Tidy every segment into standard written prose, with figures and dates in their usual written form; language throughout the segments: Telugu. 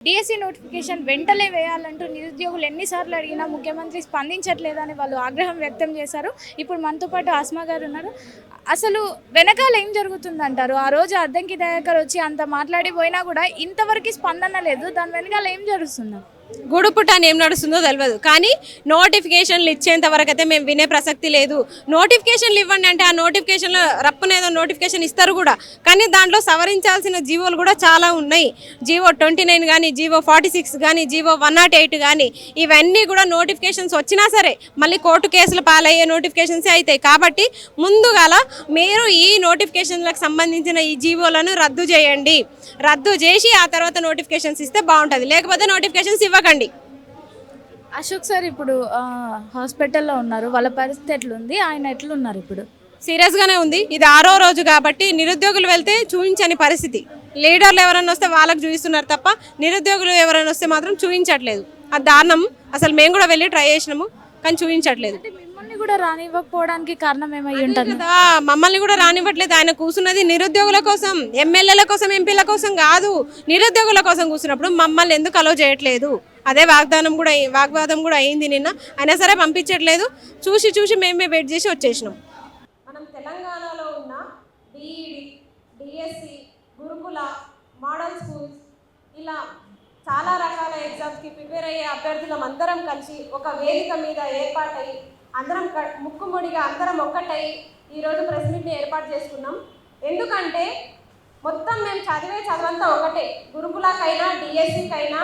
డిఎస్సి నోటిఫికేషన్ వెంటనే వేయాలంటూ నిరుద్యోగులు ఎన్నిసార్లు అడిగినా ముఖ్యమంత్రి స్పందించట్లేదని వాళ్ళు ఆగ్రహం వ్యక్తం చేశారు. ఇప్పుడు మనతో పాటు ఆస్మా గారు ఉన్నారు. అసలు వెనకాల ఏం జరుగుతుందంటారు? ఆ రోజు అద్దంకి దయాకర్ వచ్చి అంత మాట్లాడిపోయినా కూడా ఇంతవరకు స్పందన లేదు. దాని వెనకాల ఏం జరుగుతుందా? గూడుపుట అని ఏం నడుస్తుందో తెలియదు, కానీ నోటిఫికేషన్లు ఇచ్చేంత వరకు అయితే మేము వినే ప్రసక్తి లేదు. నోటిఫికేషన్లు ఇవ్వండి అంటే ఆ నోటిఫికేషన్లో రప్పునేదో నోటిఫికేషన్ ఇస్తారు కూడా, కానీ దాంట్లో సవరించాల్సిన జీవోలు కూడా చాలా ఉన్నాయి. జీవో 29 కానీ, జీవో 46 కానీ, జీవో 108 కానీ, ఇవన్నీ కూడా నోటిఫికేషన్స్ వచ్చినా సరే మళ్ళీ కోర్టు కేసులు పాలయ్యే నోటిఫికేషన్సే అవుతాయి. కాబట్టి ముందుగాల మీరు ఈ నోటిఫికేషన్లకు సంబంధించిన ఈ జీవోలను రద్దు చేయండి. రద్దు చేసి ఆ తర్వాత నోటిఫికేషన్స్ ఇస్తే బాగుంటుంది, లేకపోతే నోటిఫికేషన్స్ ఇవ్వకండి. అశోక్ సార్ ఇప్పుడు హాస్పిటల్లో ఉన్నారు. వాళ్ళ పరిస్థితి ఎట్లుంది? ఆయన ఎట్లున్నారు? ఇప్పుడు సీరియస్గానే ఉంది. ఇది 6వ రోజు కాబట్టి నిరుద్యోగులు వెళ్తే చూపించని పరిస్థితి. లీడర్లు ఎవరైనా వస్తే వాళ్ళకి చూపిస్తున్నారు తప్ప నిరుద్యోగులు ఎవరైనా వస్తే మాత్రం చూపించట్లేదు. అది దారుణం. అసలు మేము కూడా వెళ్ళి ట్రై చేసినాము, కానీ చూపించట్లేదు. మిమ్మల్ని కూడా రానివ్వకపోవడానికి కారణం ఏమై ఉంటుంది కదా? మమ్మల్ని కూడా రానివ్వట్లేదు. ఆయన కూర్చున్నది నిరుద్యోగుల కోసం, ఎమ్మెల్యేల కోసం, ఎంపీల కోసం కాదు, నిరుద్యోగుల కోసం కూర్చున్నప్పుడు మమ్మల్ని ఎందుకు అలో చేయట్లేదు? అదే వాగ్వాదం కూడా అయింది నిన్న. అయినా సరే పంపించట్లేదు. చూసి మేమే వెయిట్ చేసి వచ్చేసినాం. మనం తెలంగాణలో ఉన్న డిఈడి, డిఎస్సి, గురుకుల, మోడల్ స్కూల్స్ ఇలా చాలా రకాల ఎగ్జామ్స్కి ప్రిపేర్ అయ్యే అభ్యర్థులం అందరం కలిసి ఒక వేదిక మీద ఏర్పాటై అందరం ముక్కుముడిగా అందరం ఒక్కటై ఈరోజు ప్రెస్ మీట్ని ఏర్పాటు చేసుకున్నాం. ఎందుకంటే మొత్తం మేము చదువంతా ఒకటే. గురుకులకైనా, డిఎస్సికైనా,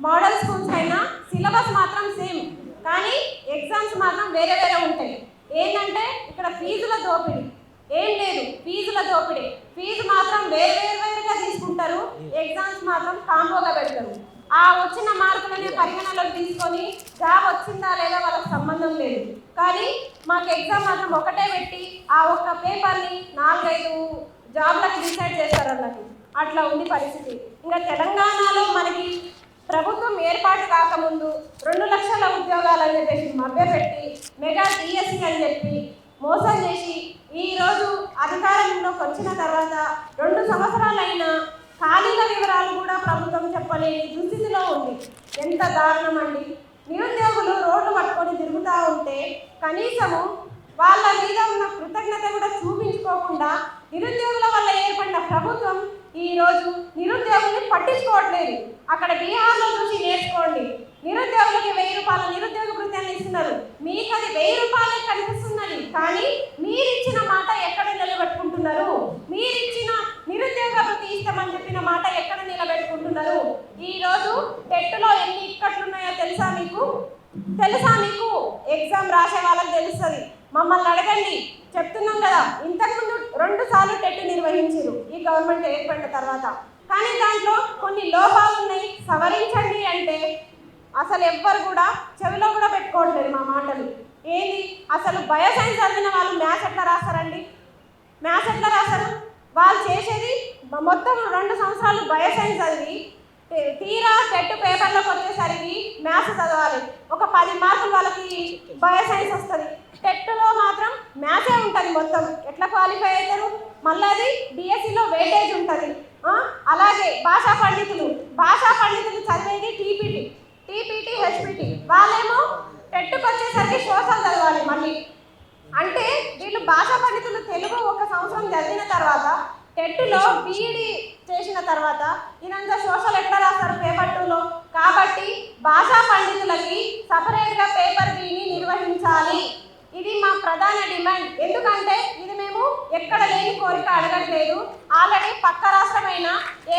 మోడల్ స్కూల్స్ అయినా సిలబస్ మాత్రం సేమ్, కానీ ఎగ్జామ్స్ మాత్రం వేరే ఉంటాయి. ఏంటంటే ఇక్కడ ఫీజుల దోపిడీ ఏం లేదు. ఫీజు మాత్రం వేరుగా తీసుకుంటారు, ఎగ్జామ్స్ మాత్రం కాంబోగా పెడతారు. ఆ వచ్చిన మార్కులనే పరిగణనలోకి తీసుకొని జాబ్ వచ్చిందా లేదా వాళ్ళకి సంబంధం లేదు. కానీ మాకు ఎగ్జామ్ మాత్రం ఒకటే పెట్టి ఆ ఒక్క పేపర్ని 4-5 జాబ్లకు డిసైడ్ చేస్తారు అన్నట్టు. అట్లా ఉంది పరిస్థితి. ఇంకా తెలంగాణలో మనకి ప్రభుత్వం ఏర్పాటు కాకముందు 2 లక్షల ఉద్యోగాలు అని చెప్పేసి మభ్యపెట్టి మెగా డిఎస్సి అని చెప్పి మోసం చేసి ఈరోజు అధికారంలోకి వచ్చిన తర్వాత 2 సంవత్సరాలైనా ఖాళీల వివరాలు కూడా ప్రభుత్వం చెప్పలేని దుస్థితిలో ఉంది. ఎంత దారుణం అండి! నిరుద్యోగులు రోడ్లు పట్టుకొని తిరుగుతూ ఉంటే కనీసము వాళ్ళ మీద ఉన్న కృతజ్ఞత కూడా చూపించుకోకుండా నిరుద్యోగుల వల్ల ఏర్పడిన ప్రభుత్వం ఈరోజు నిరుద్యోగుల్ని పట్టించుకోవట్లేదు. అక్కడ బీహార్లో చూసి నేర్చుకోండి. నిరుద్యోగులకి 1000 రూపాయల నిరుద్యోగ భృత్యాన్ని ఇస్తున్నారు. మీకు అది 1000 రూపాయలే కనిపిస్తున్నది, కానీ మీరిచ్చిన మాట ఎక్కడ నిలబెట్టుకుంటున్నారు? మీరిచ్చిన నిరుద్యోగ భృతి ఇస్తామని చెప్పిన మాట ఎక్కడ నిలబెట్టుకుంటున్నారు? ఈరోజు టెట్లో ఎన్ని ఇక్కట్లున్నాయో తెలుసా మీకు? ఎగ్జామ్ రాసే వాళ్ళకి తెలుస్తుంది. మమ్మల్ని అడగండి, చెప్తున్నాం కదా. ఇంతకుముందు 2 సార్లు టెట్ నిర్వహించారు ఈ గవర్నమెంట్ ఏర్పడిన తర్వాత, కానీ దాంట్లో కొన్ని లోపాలు ఉన్నాయి, సవరించండి అంటే అసలు ఎవ్వరు కూడా చెవిలో కూడా పెట్టుకోవట్లేదు మా మాటలు. ఏంది అసలు బయోసైన్స్ చదివిన వాళ్ళు మ్యాథ్స్ ఎట్లా రాస్తారండి? వాళ్ళు చేసేది మొత్తం 2 సంవత్సరాలు బయోసైన్స్ చదివి తీరా టెట్ పేపర్లోకి వచ్చేసరికి మ్యాథ్స్ చదవాలి. ఒక 10 మార్కులు వాళ్ళకి బయోసైన్స్ వస్తుంది. టెట్లో మాత్రం మ్యాథ్సే ఉంటుంది మొత్తం. ఎట్లా క్వాలిఫై అవుతారు? మళ్ళీ అది డిఎస్సిలో వెయిటేజ్ ఉంటుంది. అలాగే భాషా పండితులు చదివేది టీపీటీ, హెచ్పిటి. వాళ్ళేమో టెట్కి వచ్చేసరికి సోషల్ చదవాలి మళ్ళీ. అంటే వీళ్ళు భాషా పండితులు తెలుగు 1 సంవత్సరం చదివిన తర్వాత టెట్లో బీఈడి చేసిన తర్వాత ఇదంతా సోషల్ ఎట్లా రాస్తారు పేపర్ 2లో? కాబట్టి భాషా పండితులకి సపరేట్గా పేపర్ బిని నిర్వహించాలి. ఇది మా ప్రధాన డిమాండ్. ఎందుకంటే ఇది మేము ఎక్కడ లేని కోరిక అడగట్లేదు. ఆల్రెడీ పక్క రాష్ట్రమైన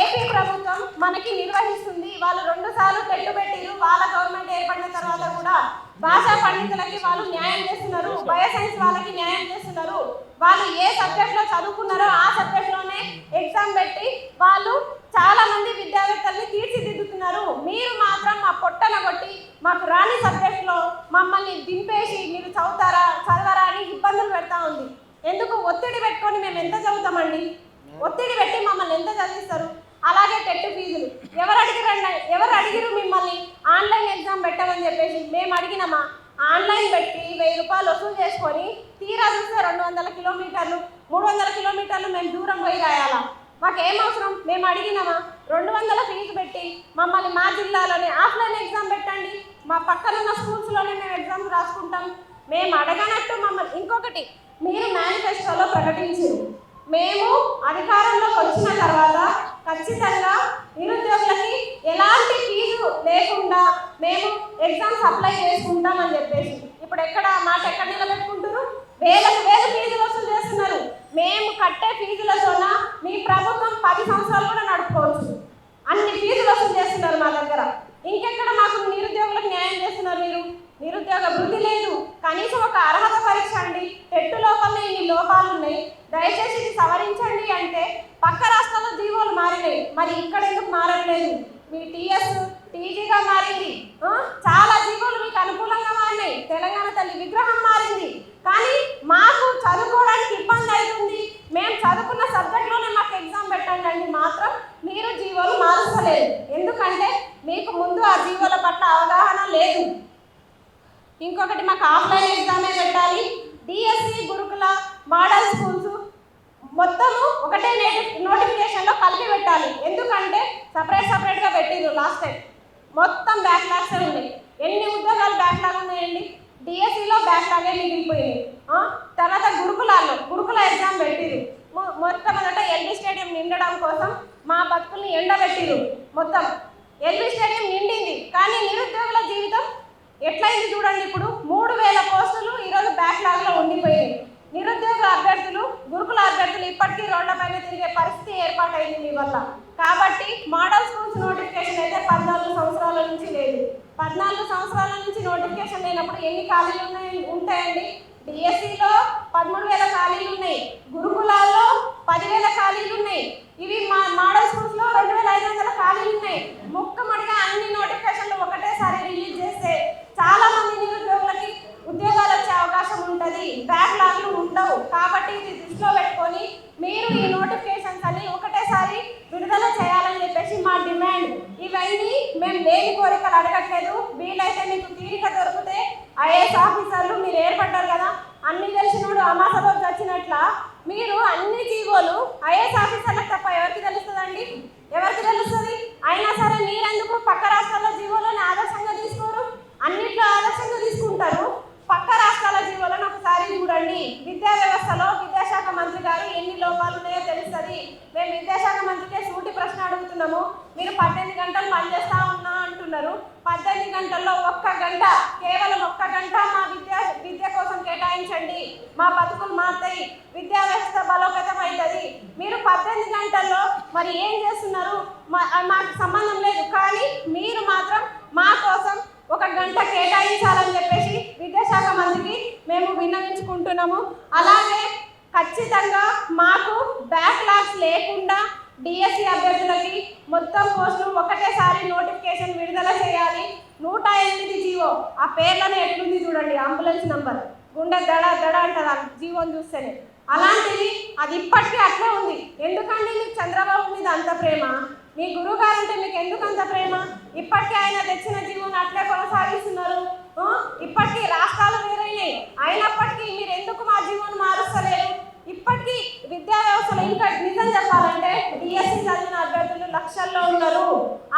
ఏపీ ప్రభుత్వం మనకి నిర్వహిస్తుంది. వాళ్ళు 2 సార్లు టెట్ పెట్టిరు. వాళ్ళ గవర్నమెంట్ ఏర్పడిన తర్వాత కూడా భాషా పండితులకి వాళ్ళు న్యాయం చేస్తున్నారు, బయోసైన్స్ వాళ్ళకి న్యాయం చేస్తున్నారు. వాళ్ళు ఏ సబ్జెక్ట్లో చదువుకున్నారో ఆ సబ్జెక్ట్లోనే ఎగ్జామ్ పెట్టి వాళ్ళు చాలా మంది విద్యావేత్తల్ని తీర్చిదిద్దుతున్నారు. మీరు మాత్రం మా పొట్టన కొట్టి మాకు రాని సబ్జెక్ట్లో మమ్మల్ని దింపేసి మీరు చదవరా అని ఇబ్బందులు పెడతా ఉంది. ఎందుకు? ఒత్తిడి పెట్టుకొని మేము ఎంత చదువుతామండి? ఒత్తిడి పెట్టి మమ్మల్ని ఎంత చదివిస్తారు? అలాగే టెట్ ఫీజులు ఎవరు అడిగిరు మిమ్మల్ని ఆన్లైన్ ఎగ్జామ్ పెట్టమని చెప్పేసి? మేము అడిగినామా? ఆన్లైన్ పెట్టి 1000 రూపాయలు వసూలు చేసుకొని తీరా చూస్తే 200 కిలోమీటర్లు 300 కిలోమీటర్లు మేము దూరం పోయి రాయాలా? మాకేం అవసరం? మేము అడిగినామా? 200 ఫీజు పెట్టి మమ్మల్ని మా జిల్లాలోనే ఆఫ్లైన్ ఎగ్జామ్ పెట్టండి, మా పక్కనున్న స్కూల్స్లోనే మేము ఎగ్జామ్స్ రాసుకుంటాం, మేము అడగనట్టు మమ్మల్ని. ఇంకొకటి, మీరు మేనిఫెస్టోలో ప్రకటించారు, మేము అధికారంలోకి వచ్చిన తర్వాత ఖచ్చితంగా నిరుద్యోగులకి ఎలాంటి ఫీజు లేకుండా మేము ఎగ్జామ్స్ అప్లై చేసుకుంటామని చెప్పేసి. ఇప్పుడు ఎక్కడ మాట ఎక్కడ నిలబెట్టుకుంటారు? వేలకు వేలు ఫీజులు వసూలు చేస్తున్నారు. మేము కట్టే ఫీజులతోన మీ ప్రభుత్వం 10 సంవత్సరాలు కూడా నడుపుకోవచ్చు. అన్ని ఫీజులు వసూలు చేస్తున్నారు మా దగ్గర. ఇంకెక్కడ మాకు నిరుద్యోగులకు న్యాయం చేస్తున్నారు మీరు? నిరుద్యోగ వృత్తి లేదు, కనీసం ఒక అర్హత పరీక్ష అండి, టెట్టు లోపలనే ఇన్ని లోపాలు ఉన్నాయి, దయచేసి ఇది సవరించండి అంటే పక్క రాష్ట్రాల్లో జీవోలు మారినాయి, మరి ఇక్కడ ఎందుకు మారట్లేదు? మీ టీఎస్ టీజీగా మారింది, చాలా జీవోలు మీకు అనుకూలంగా మారినాయి, తెలంగాణ తల్లి విగ్రహం మారింది, కానీ మాకు చదువుకోవడానికి ఇబ్బంది అవుతుంది, మేము చదువుకున్న సబ్జెక్ట్లోనే మాకు ఎగ్జామ్ పెట్టండి అంటే మాత్రం మీరు జీవోలు మారుస్తలేదు. ఎందుకంటే మీకు ముందు ఆ జీవోల పట్ల అవగాహన లేదు. ఇంకొకటి, మాకు ఆఫ్లైన్ ఎగ్జామే పెట్టాలి, డిఎస్సి గురుకుల మోడల్ స్కూల్స్ మొత్తము ఒకటే నోటిఫికేషన్లో కలిపి పెట్టాలి. ఎందుకంటే సపరేట్గా పెట్టిండ్రు లాస్ట్ టైం, మొత్తం బ్యాక్లాగ్స్ ఉన్నాయి. ఎన్ని ఉద్యోగాలు బ్యాక్లాగ్ ఉన్నాయండి? డిఎస్సిలో బ్యాక్లాగే మిగిలిపోయింది. తర్వాత గురుకుల ఎగ్జామ్ పెట్టిరు. మొట్టమొదట ఎల్బీ స్టేడియం నిండడం కోసం మా బతుకుల్ని ఎండబెట్టిరు. మొత్తం ఎల్బీ స్టేడియం నిండింది, కానీ నిరుద్యోగుల జీవితం ఎట్లయింది చూడండి. ఇప్పుడు 3000 పోస్టులు ఈరోజు బ్యాక్లాగ్లో ఉండిపోయాయి. నిరుద్యోగ అభ్యర్థులు, గురుకుల అభ్యర్థులు ఇప్పటికీ రోడ్లపైన తిరిగే పరిస్థితి ఏర్పాటైంది మీ వల్ల. కాబట్టి మోడల్ స్కూల్స్ నోటిఫికేషన్ అయితే 14 సంవత్సరాల నుంచి లేదు. 14 సంవత్సరాల నుంచి నోటిఫికేషన్ లేనప్పుడు ఎన్ని ఖాళీలు ఉంటాయండి? డిఎస్సిలో 13,000 ఖాళీలు ఉన్నాయి, గురుకులాల్లో 10,000 ఖాళీలు ఉన్నాయి, ఇవి మోడల్ స్కూల్స్లో 2,500 ఖాళీలు ఉన్నాయి. ముక్కమడిగా అన్ని నోటిఫికేషన్లు ఒకటేసారి రిలీజ్ చేస్తే చాలా మంది నిరుద్యోగులకి ఉద్యోగాలు వచ్చే అవకాశం ఉంటుంది, బ్యాక్లాగ్లు ఉండవు. కాబట్టి ఇది దృష్టిలో పెట్టుకొని మీరు ఈ నోటిఫికేషన్స్ అన్ని ఒకటేసారి విడుదల చేయాలని చెప్పేసి మా డిమాండ్. ఇవన్నీ మేము లేని కోరికలు అడగట్లేదు. వీలైతే మీకు తీరిక దొరికితే ఐఏఎస్ ఆఫీసర్లు మీరు ఏర్పడ్డారు కదా, అన్ని తెలిసినోడు అమాస రోజు వచ్చినట్ల మీరు అన్ని జీవోలు ఐఏఎస్ ఆఫీసర్లకు తప్ప ఎవరికి తెలుస్తుందండి? ఎవరికి తెలుస్తుంది? అయినా సరే మీరెందుకు పక్క రాష్ట్రాల జీవోలను ఆదర్శంగా తీసుకోరు? అన్నిట్లో ఆదర్శంగా తీసుకుంటారు. పక్క రాష్ట్రాల జీవోలను ఒకసారి చూడండి. విద్యా వ్యవస్థలో విద్యాశాఖ మంత్రి గారు ఎన్ని లోపాలు ఉన్నాయో తెలుస్తుంది. మేము విద్యాశాఖ మంత్రికే సూటి ప్రశ్న అడుగుతున్నాము. మీరు 18 గంటలు పనిచేస్తా ఉన్నా అంటున్నారు. 18 గంటల్లో 1 గంట, కేవలం 1 గంట మా విద్య కోసం కేటాయించండి, మా బతుకులు మారుతాయి, విద్యా వ్యవస్థ బలోపేతం అవుతుంది. మీరు 18 గంటల్లో మరి ఏం చేస్తున్నారు? మాకు సంబంధం లేదు, కానీ మీరు మాత్రం మా కోసం 1 గంట కేటాయించాలని చెప్పేసి విద్యాశాఖ మంత్రికి మేము విన్నవించుకుంటున్నాము. అలాగే ఖచ్చితంగా మాకు బ్యాక్లాగ్స్ లేకుండా డిఎస్సి అభ్యర్థులకి మొత్తం పోస్టులు ఒకటేసారి నోటిఫికేషన్ విడుదల చేయాలి. 108 జీవో, ఆ పేర్లను ఎట్లుంది చూడండి, అంబులెన్స్ నంబర్, గుండె దడ దడ అంటారు ఆ జీవోని చూస్తేనే. అలాంటిది అది ఇప్పటికీ అట్లే ఉంది. ఎందుకండి మీకు చంద్రబాబు మీద అంత ప్రేమ? మీ గురువు గారు అంటే మీకు ఎందుకు అంత ప్రేమ? ఇప్పటికీ ఆయన తెచ్చిన జీవోని అట్లే కొనసాగిస్తున్నారు. ఇప్పటికీ రాష్ట్రాలు వేరైనాయి, అయినప్పటికీ మీరు ఎందుకు మా జీవోని మారుస్తలేరు? ఇప్పటికీ విద్యా వ్యవస్థలో ఇంకా నిజం చెప్పాలంటే డిఎస్సి చదివిన అభ్యర్థులు లక్షల్లో ఉన్నారు.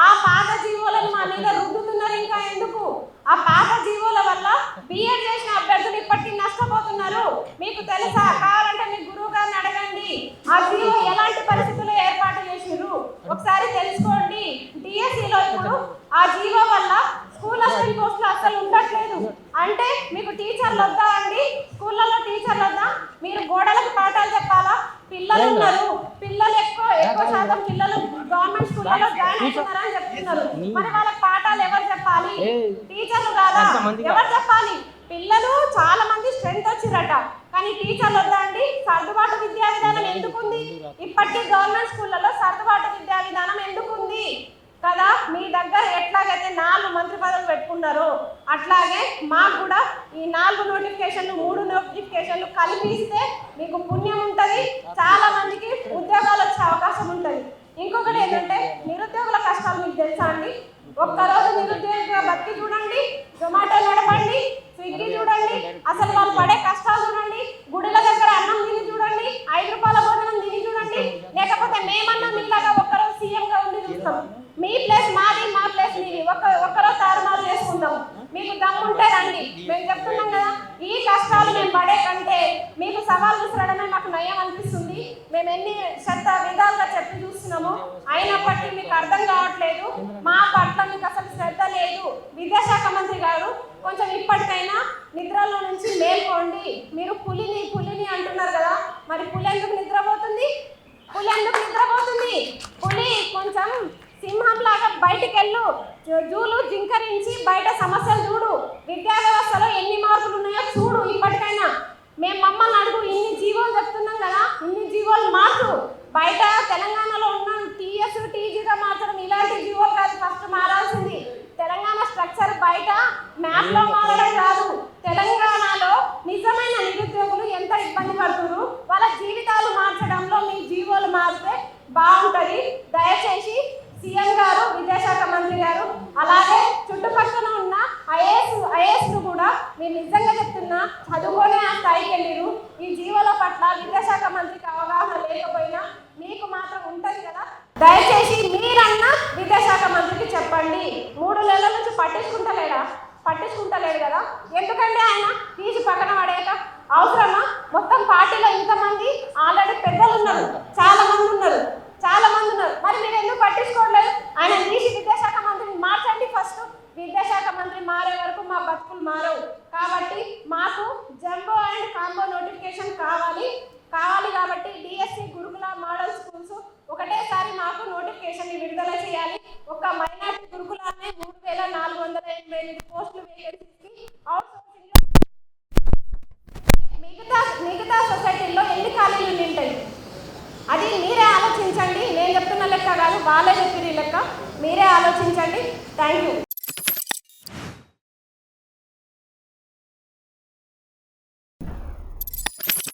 ఆ పాత జీవోలను మా మీద రుద్దుతున్నారు. ఇంకా ఎందుకు? ఆ పాత జీవోల వల్ల బిఎడ్ చేసిన అభ్యర్థులు ఇప్పటికీ నష్టపోతున్నారు. మీకు తెలుసా? కావాలంటే మీ గురువు గారిని అడగండి, ఆ జీవో ఎలాంటి పరిస్థితుల్లో ఏర్పాటు చేసిర్రు ఒకసారి తెలుసుకోండి. డిఎస్సిలో ఇప్పుడు ఆ జీవో వల్ల స్కూల్ అసిస్టెంట్ పోస్టులు అసలు ఉండట్లేదు. అంటే మీకు టీచర్లు వద్దా అండి? స్కూళ్ళలో టీచర్లు వద్దా? మీరు గోడలకు పాఠాలు చెప్పాలా? పిల్లలు ఉన్నారు, పిల్లలు ఎక్కువ శాతం పిల్లలు గవర్నమెంట్ స్కూళ్ళలో జాయిన్ అవుతున్నారని చెప్తున్నారు. మరి వాళ్ళకి పాఠాలు ఎవరు చెప్పాలి? టీచర్లు కాదా? ఎవరు చెప్పాలి? పిల్లలు చాలా మంది స్ట్రెంత్ వచ్చిరట, కానీ టీచర్లు వద్దా అండి? సర్దుబాటు విద్యా విధానం ఎందుకుంది? ఇప్పటికీ గవర్నమెంట్ స్కూళ్ళలో సర్దుబాటు విద్యా విధానం ఎందుకుంది కదా? మీ దగ్గర ఎట్లాగైతే 4 మంత్రి పదవులు పెట్టుకున్నారో అట్లాగే మాకు కూడా ఈ 4 నోటిఫికేషన్లు 3 నోటిఫికేషన్లు కలిపిస్తే మీకు పుణ్యం ఉంటుంది, చాలా మందికి ఉద్యోగాలు వచ్చే అవకాశం ఉంటుంది. ఇంకొకటి ఏంటంటే నిరుద్యోగుల కష్టాలు మీకు తెలుసా అండి? ఒక్కరోజు నిరుద్యోగ బతికి చూడండి, జొమాటో నడపండి, స్విగ్గీ చూడండి, అసలు వాళ్ళు పడే కష్టాలు చూడండి. గుడిల దగ్గర అన్నం తిని చూడండి, 5 రూపాయల భోజనం తిని చూడండి. లేకపోతే మేమన్నా మీలాగా ఒక్కరోజు సీఎంగా ఉండి చూస్తాం. చేసుకుందాం. మీ ప్లేస్ మాది, మా ప్లేస్ మీది, ఒక్కరో తారుమారు చేసుకుందాం. మీకు దమ్ముంటే రండి. మేము చెప్తున్నాం కదా, ఈ కష్టాలు మేము పడే కంటే మీకు సవాల్ విసరడమే మాకు నయం అనిపిస్తుంది. మేము ఎన్ని విధాలుగా చెప్పి చూస్తున్నాము, అయినప్పటికీ మీకు అర్థం కావట్లేదు. మా పట్ల మీకు అసలు శ్రద్ధ లేదు. విద్యాశాఖ మంత్రి గారు కొంచెం ఇప్పటికైనా నిద్రలో నుంచి మేల్కోండి. మీరు పులిని అంటున్నారు కదా, మరి పులి ఎందుకు నిద్రపోతుంది? పులి కొంచెం సింహంలాగా బయటికి వెళ్ళు, జూలు జింకరించి బయట సమస్యలు చూడు. విద్యా వ్యవస్థలో ఎన్ని మార్పులు ఉన్నాయో చూడు. ఇప్పటికైనా మేము మమ్మల్ని అడుగు. ఇన్ని జీవోలు చెప్తున్నాం కదా, ఇన్ని జీవోలు మార్చు. బయట తెలంగాణలో ఉన్న టీఎస్ టీజీగా మార్చడం ఇలాంటి జీవోలు కాదు ఫస్ట్ మారాల్సింది. తెలంగాణ స్ట్రక్చర్ బయట మ్యాప్లో మారడం కాదు. తెలంగాణలో నిజమైన నిరుద్యోగులు ఎంత ఇబ్బంది పడుతున్నారు, వాళ్ళ జీవితాలు మార్చడంలో మీ జీవోలు మారితే బాగుంటుంది. దయచేసి సీఎం గారు, విద్యాశాఖ మంత్రి గారు, అలాగే చుట్టుపక్కల ఉన్న ఐఏఎస్ను కూడా మీరు నిజంగా చెప్తున్నా చదువుకొని ఆ స్థాయికి వెళ్ళిరు. ఈ జీవోల పట్ల విద్యాశాఖ మంత్రికి అవగాహన లేకపోయినా మీకు మాత్రం ఉంటుంది కదా. దయచేసి మీరన్నా విద్యాశాఖ మంత్రికి చెప్పండి. 3 నెలల నుంచి పట్టించుకుంటలేడు కదా, ఎందుకంటే ఆయన తీసి పక్కన పడేయక అవసరమా? మొత్తం పార్టీలో ఇంతమంది ఆల్రెడీ పెద్దలు ఉన్నారు, చాలా మంది ఉన్నారు. మరి మీరు ఎందుకు పట్టించుకోవట్లేదు? ఆయన తీసి విద్యాశాఖ మంత్రిని మార్చండి. ఫస్ట్ విద్యాశాఖ మంత్రి మారే వరకు మా బతుకులు మారవు. కాబట్టి మాకు జంబో అండ్ కాంబో నోటిఫికేషన్ కావాలి. కాబట్టి డిఎస్సి గురుకుల మోడల్ స్కూల్స్ ఒకటేసారి మాకు నోటిఫికేషన్ విడుదల చేయాలి. ఒక మైనార్టీ గురుకులాన్ని 3488 పోస్టులు వేకెన్సీకి అవుట్ సోర్సింగ్ మిగతా సొసైటీల్లో ఎన్ని ఖాళీలు ఉంటాయి అది మీరే ఆలోచించండి. నేను చెప్తున్న లెక్క కాదు, వాళ్ళే చెప్పిన లెక్క. మీరే ఆలోచించండి. Thank you.